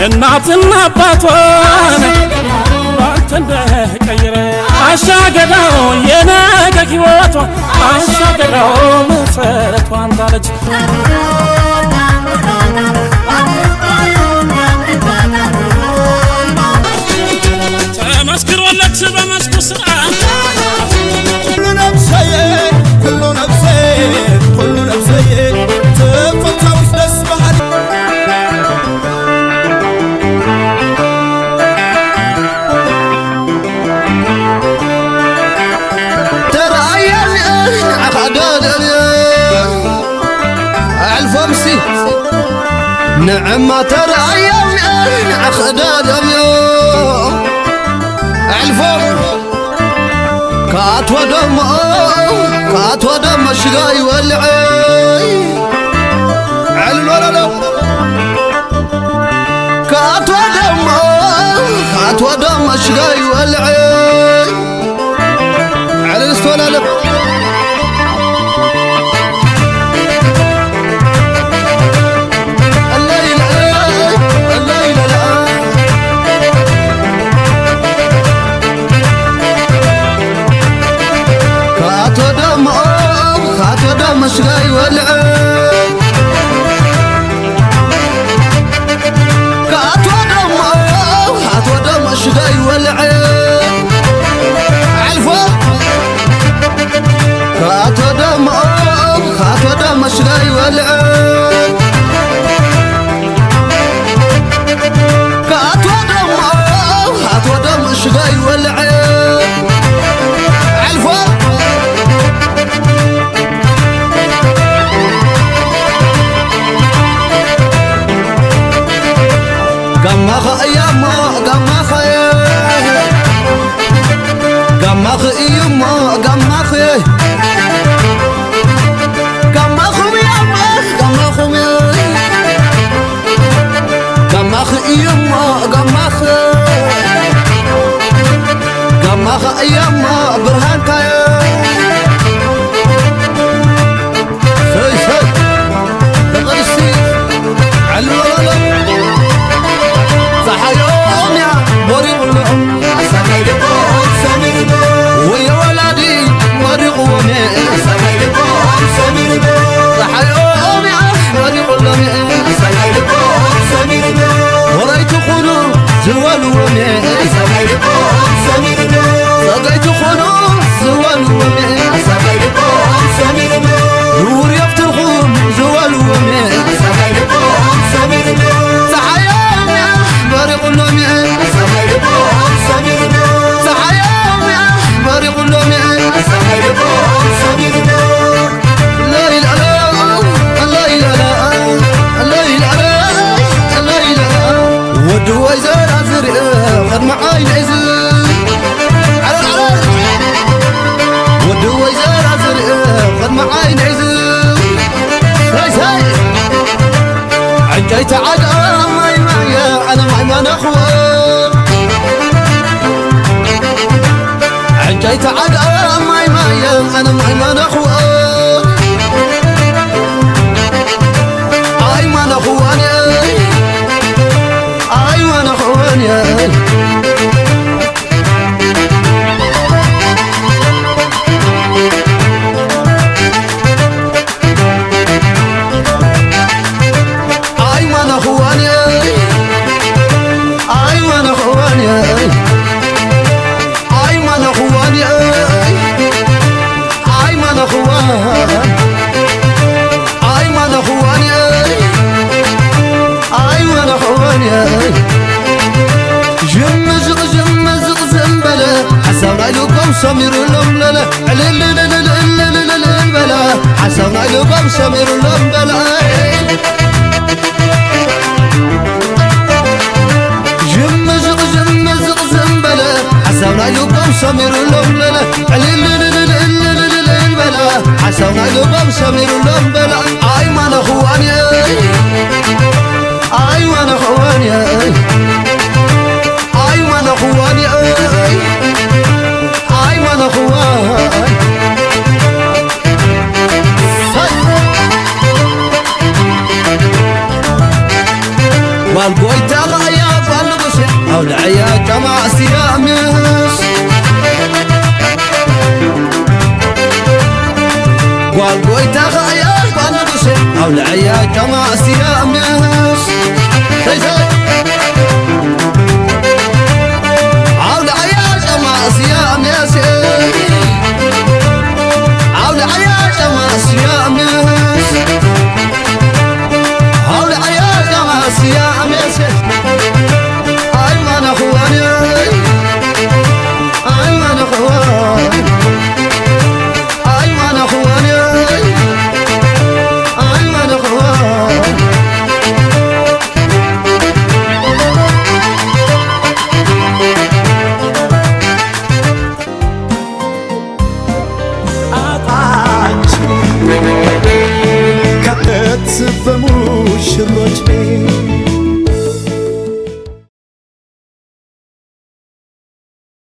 እናትና አባቷን ባንተ እንደቀየረ አሻገዳው የነገ ሕይወቷ አሻገዳው መሰረቷን ጣለች ተመስክሮለት በመስኩ ስራ كل نفسي تفتوش دس بحر نعم ما ترى يومي عخداد اليوم الفم كات ودم الشقاي والعي على الولد كات ودم الشقاي والعي على الولد مشغاي والعين كات ودم مشغاي والعين عالفوق كات ودم مشغاي والعين كات ودم مشغاي والعين عالفوق قمخ يما قمخ يما قمخ يما قمخ يما قمخ يما برهانك سي بغرسي على صحيوم يا مريق لهم ويا ولدي مريق ومي صحيوم يا مريق لهم وريت خنو زوال ومي لقيت خنو زوال ومي نور يفتحون زوال ومي بارق اللومي صحيوم يا بارق اللومي لا إله الله إله ودو ويزار عزري خد معاي العزل على العرب ودو ويزار عزري خد معاي العزل هاي عجيت عدا أنا معي أخوة عجيت عاد ماي أنا معي أخوة أي ما أخواني أي ما أخواني سمير اللمبلا بلا حسن علقم سمير اللمبلا جمزق زنبلا حسن علقم سمير اللمبلا بلا حسن علقم سمير اللمبلا اي ما اخواني اي وانا اخواني اي وانا اخواني قويتا خايا قانقوسي أولعيا جماع سيا